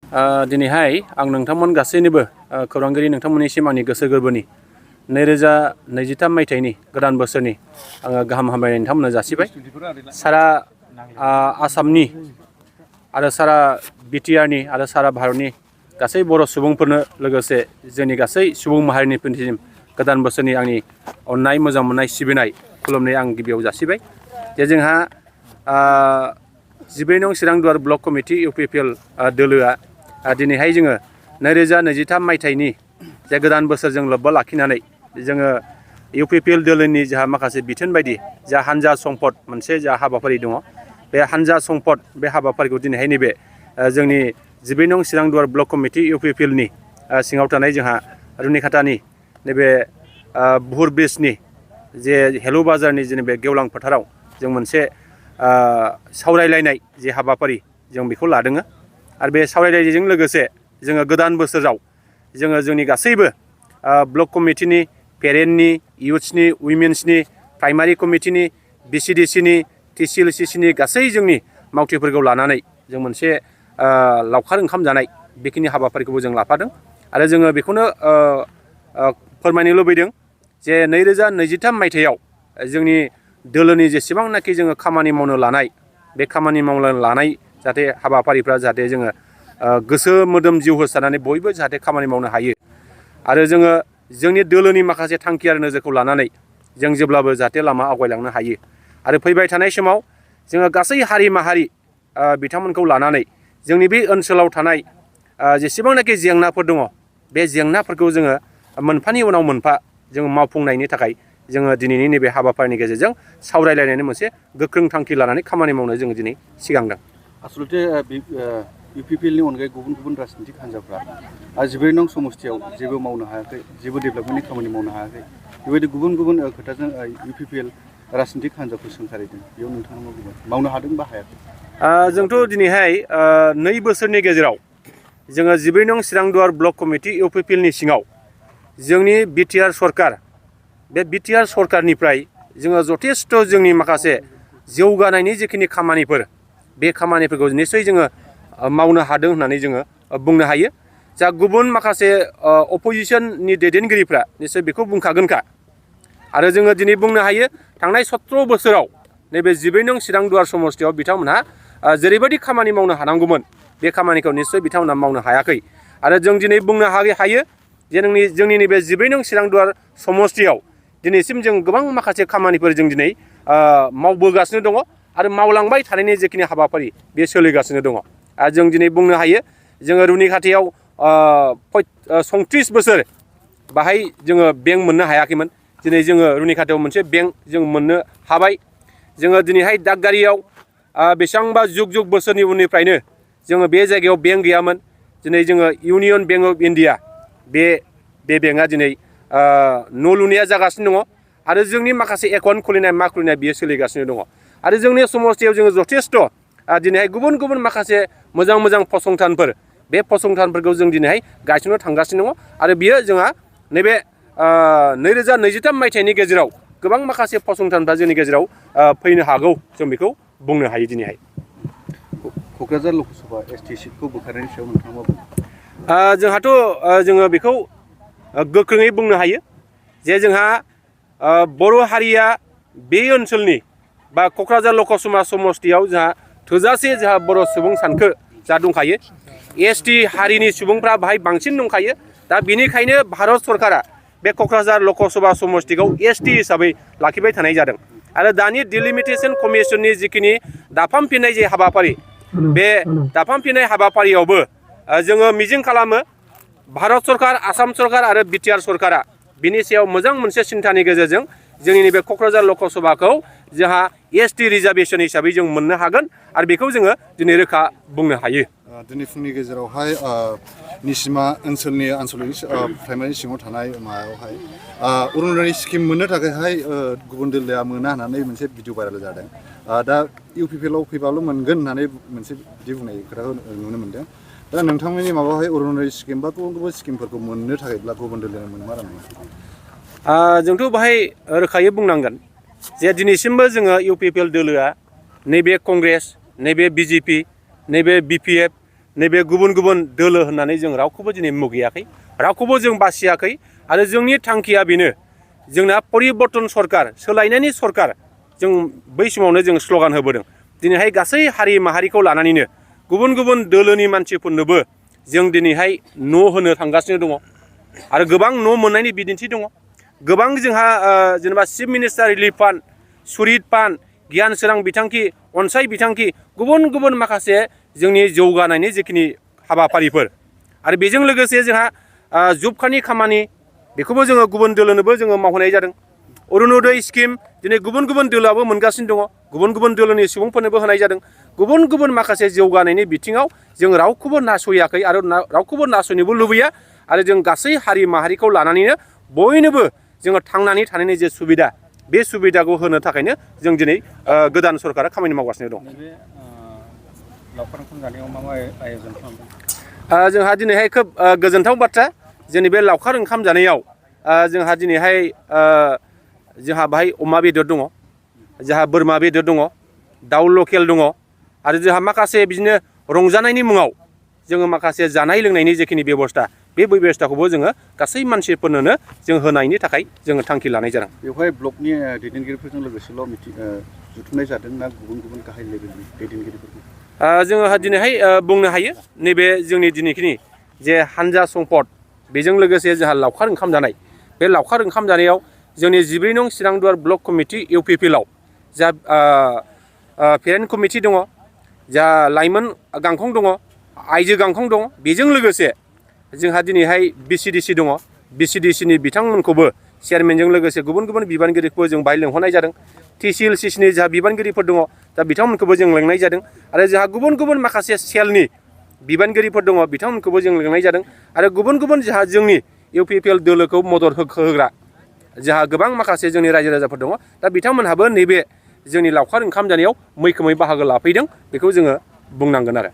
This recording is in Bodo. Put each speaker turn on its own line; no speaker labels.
दिनैहाय आं नोंथांमोन गासैनिबो खौरांगिरि नोंथांमोननिसिम आंनि गोसो गोरबोनि 2023 मायथाइनि गोदान बोसोरनि आङो गाहाम हामलायनाय नोंथांमोननो जासिबाय। सारा आसामनि आरो सारा बिटिआरनि आरो सारा भारतनि गासै बर' सुबुंफोरनो लोगोसे जोंनि गासै सुबुं माहारिनिसिम गोदान बोसोरनि आंनि अननाय मोजां मोननाय सिबिनाय खुलुमनाय आं गिबियाव जासिबाय। जे जोंहा 12 नं चिरां दुवार ब्लक कमिटि UPPL दोलोआ दिनैहाय जोङो 2023 मायथाइनि जे गोदान बोसोरजों लोब्बा लाखिनानै जोङो UPPL दोलोनि जोंहा माखासे बिथोन बायदि जा हानजा समफद मोनसे जा हाबाफारि दङ, बे हानजा समफद बे हाबाफारिखौ दिनैहाय नैबे जोंनि 12 नं चिरां दुवार ब्लक कमिटि UPPL नि सिङाव थानाय जोंहा रुनिखातानि नैबे बुहुर ब्रिजनि जे हेलु बाजारनि जेनेबा गेवलां फोथाराव जों मोनसे सावरायलायनाय जे हाबाफारि जों बेखौ लादों। आरो बे सावरायलायनायजों लोगोसे जोङो गोदान बोसोराव जोङो जोंनि गासैबो ब्लक कमिटिनि, पेरेन्टनि, इयुथ्सनि, उइमेन्सनि, प्राइमारि कमिटिनि, BCDCनि, TCLCCनि गासै जोंनि मावथिफोरखौ लानानै जों मोनसे लावखार ओंखाम जानाय बेखिनि हाबाफारिखौबो जों लाफादों। आरो जोङो बेखौनो फोरमायनो लुबैदों जे 2023 मायथाइयाव जोंनि दोलोनि जेसेबांनाखि जोङो खामानि मावनो लानाय बे खामानि मावनो लानाय जाहाथे हाबाफारिफ्रा जाहाथे जोङो गोसो मोदोम जिउ होसारनानै बयबो जाहाथे खामानि मावनो हायो। आरो जोङो जोंनि दोलोनि माखासे थांखि आरो नोजोरखौ लानानै जों जेब्लाबो जाहाथे लामा आवगायलांनो हायो। आरो फैबाय थानाय समाव जोङो गासै हारि माहारि बिथांमोनखौ लानानै जोंनि बे ओनसोलाव थानाय जेसेबांनाखि जेंनाफोर दङ, बे जेंनाफोरखौ जोङो मोनफानि उनाव मोनफा जोङो मावफुंनायनि थाखाय जोङो दिनैनि नैबे हाबाफारिनि गेजेरजों सावरायलायनायनि मोनसे गोख्रों थांखि लानानै खामानि मावनो जोङो दिनै सिगांदों।
आसलते UPPL नि अनगायै गुबुन गुबुन राजनीतिक हान्जाफ्रा 12 नं समस्थियाव जेबो मावनो हायाखै, जेबो डेभेलपमेन्टनि खामानि मावनो हायाखै, बेबायदि गुबुन गुबुन खोथाजों UPPL राजनीतिक हान्जाखौ सोंखारिदों। बेयाव नोंथाङा मा बुंगोन? मावनो हादों बा हायाखै?
जोंथ' दिनैहाय 2 बोसोरनि गेजेराव जोङो 12 नं चिरां दुवार ब्लक कमिटि UPPL नि सिङाव जोंनि बिटिआर सरकार, बे बिटिआर सरकारनिफ्राय जोङो जथेस्थ' जोंनि माखासे जौगानायनि जिखिनि खामानिफोर बे खामानिफोरखौ निस्सय जोङो मावनो हादों होननानै जोङो बुंनो हायो। जा गुबुन माखासे अपोजिशननि दैदेनगिरिफ्रा निस्सय बेखौ बुंखागोनखा। आरो जोङो दिनै बुंनो हायो थांनाय 17 बोसोराव नैबे 12 नं चिरां दुवार समस्थियाव बिथांमोनहा जेरैबायदि खामानि मावनो हानांगौमोन बे खामानिखौ निस्सय बिथांमोनहा मावनो हायाखै। आरो जों दिनै बुंनो हायो जे जोंनि नैबे 12 नं चिरां दुवार समस्थियाव दिनैसिम जों गोबां माखासे खामानिफोर जों दिनै मावबोगासिनो दङ आरो मावलांबाय थानायनि जिखिनि हाबाफारि बे सोलिगासिनो दङ। आरो जों दिनै बुंनो हायो जोङो रुनिखातायाव 37 बोसोर बाहाय जोङो बेंक मोननो हायाखैमोन। दिनै जोङो रुनिखातायाव मोनसे बेंक जों मोननो हाबाय। जोङो दिनैहाय दागगारियाव बेसेबांबा जुग बोसोरनि उननिफ्रायनो जोङो बे जायगायाव बेंक गैयामोन। दिनै जोङो इउनियन बेंक अफ इन्डिया बे बेंकआ दिनै न' लुनाया जागासिनो दङ। आरो जोंनि माखासे एकाउन्ट खुलिनाय मा खुलिनाय बियो सोलिगासिनो दङ। आरो जोंनि समस्थियाव जोङो जथेस्थ' दिनैहाय गुबुन गुबुन माखासे मोजां फसंथानफोर, बे फसंथानफोरखौ जों दिनैहाय गायसननो थांगासिनो दङ। आरो बियो जोंहा नैबे 2023 मायथाइनि गेजेराव गोबां माखासे फसंथानफ्रा जोंनि गेजेराव फैनो हागौ, जों बेखौ बुंनो हायो दिनैहाय।
क'क्राझार लकसभा ST सिटखौ बोखारनायनि सायाव नोंथाङा मा बुङो?
जोंहाथ' जोङो बेखौ गोख्रोङै बुंनो हायो जे जोंहा बर' हारिया बे ओनसोलनि बा क'क्राझार लकसभा समस्थियाव जोंहा थोजासे जोंहा बर' सुबुं सानखो जा दंखायो। ST हारिनि सुबुंफ्रा बाहाय बांसिन दंखायो। दा बेनिखायनो भारत सरकारा बे क'क्राझार लकसभा समस्थिखौ ST हिसाबै लाखिबाय थानाय जादों। आरो दानि डिलिमिटेसन कमिसननि जिखिनि दाफामफिननाय जे हाबाफारि, बे दाफामफिननाय हाबाफारियावबो जोङो मिजिं खालामो भारत सरकार, आसाम सरकार आरो बिटिआर सरकारा बिनि सायाव मोजां मोनसे सिन्थानि गेजेरजों जोंनि नैबे क'क्राझार लकसभाखौ जोंहा ST रिजार्भेसन हिसाबै जों मोननो हागोन। आरो बेखौ जोङो दिनै रोखा बुंनो हायो।
दिनै फुंनि गेजेरावहाय निसिमा ओनसोलनि आनसलिक प्राइमारि सिङाव थानाय मायावहाय अरुनदय स्किम मोननो थाखायहाय गुबुन दोलोआ मोना होननानै मोनसे भिडिअ भाइरेल जादों। दा UPPL आव फैबाल' मोनगोन होननानै मोनसे बिदि बुंनाय खोथाखौ नुनो मोनदों। दा नोंथांमोननि माबाहाय अरुनदय स्किम बा गुबुन गुबुन स्किमफोरखौ मोननो थाखायब्ला गुबुन दोलोआ मोनमा नङा?
जोंथ' बाहाय रोखायै बुंनांगोन जे दिनैसिमबो जोङो UPPL दोलोआ नैबे कंग्रेस, नैबे BJP, नैबे BPF, नैबे गुबुन गुबुन दोलो होननानै जों रावखौबो दिनै मुगैयाखै रावखौबो जों बासियाखै आरो जोंनि थांखिया बेनो जोंना परिबर्तन सरकार सोलायनायनि सरकार जों बै समावनो जों स्ल'गान होबोदों दिनैहाय गासै हारि माहारिखौ लानानैनो गुबुन गुबुन दोलोनि मानसिफोरनोबो जों दिनैहाय न' होनो थांगासिनो दङ आरो गोबां न' मोननायनि बिदिन्थि दङ गोबां जोंहा जेनेबा chief minister relief fund सुरित fund गियान सोरां बिथांखि अनसाय बिथांखि गुबुन गुबुन माखासे जोंनि जौगानायनि जिखिनि हाबाफारिफोर आरो बेजों लोगोसे जोंहा जब कार्डनि खामानि बेखौबो जोङो गुबुन दोलोनोबो जोङो मावहोनाय जादों अरुणोदय स्किम दिनै गुबुन गुबुन दोलोआबो मोनगासिनो दङ गुबुन गुबुन दोलोनि सुबुंफोरनोबो होनाय जादों गुबुन गुबुन माखासे जौगानायनि बिथिङाव जों रावखौबो नासयाखै आरो रावखौबो नासयनोबो लुबैया आरो जों गासै हारि माहारिखौ लानानैनो बयनोबो जोङो थांनानै थानायनि जे सुबिदा बे सुबिदाखौ होनो थाखायनो जों दिनै गोदान सरकारा खामानि मावगासिनो दं
लावखार ओंखाम जानायाव मा मा आयोजन खालामदों
जोंहा दिनैहाय खोब गोजोनथाव बाथ्रा जोंनि बे लावखार ओंखाम जानायाव जोंहा दिनैहाय जोंहा बाहाय अमा बेदर दङ जोंहा बोरमा बेदर दङ दाउ लकेल दङ आरो जोंहा माखासे बिदिनो रंजानायनि मुङाव जोङो माखासे जानाय लोंनायनि जेखिनि बेबस्था बे बेबस्थाखौबो जोङो गासै मानसिफोरनोनो जों होनायनि थाखाय जोङो थांखि लानाय जादों
बेवहाय ब्लकनि दैदेनगिरिफोरजों लोगोसेल' जुथुमनाय जादों ना गुबुन गुबुन गाहाय लेभेलनि दैदेनगिरिफोरखौ
जोङो दिनैहाय बुंनो हायो नैबे जोंनि दिनैखिनि जे हानजा समफद बेजों लोगोसे जोंहा लावखार ओंखाम जानाय बे लावखार ओंखाम जानायाव जोंनि 14 नं चिरांदुवार ब्लक कमिटि UPPL आव जा पेरेन्ट कमिटि दङ जा लाइमोन गांखं दङ आइजो गांखं दङ बेजों लोगोसे जोंहा दिनैहाय BCDC दङ BCDCनि बिथांमोनखौबो चेयारमेनजों लोगोसे गुबुन गुबुन बिबानगिरिखौबो जों बाहाय लेंहरनाय जादों TCLCनि जोंहा बिबानगिरिफोर दङ दा बिथांमोनखौबो जों लेंनाय जादों आरो जोंहा गुबुन गुबुन माखासे सेलनि बिबानगिरिफोर दङ बिथांमोनखौबो जों लेंनाय जादों आरो गुबुन गुबुन जोंहा जोंनि UPPL दोलोखौ मदद होग्रा जोंहा गोबां माखासे जोंनि रायजो राजाफोर दङ दा बिथांमोनहाबो नैबे जोंनि लावखार ओंखाम जानायाव मैखोमै बाहागो लाफैदों बेखौ जोङो बुंनांगोन आरो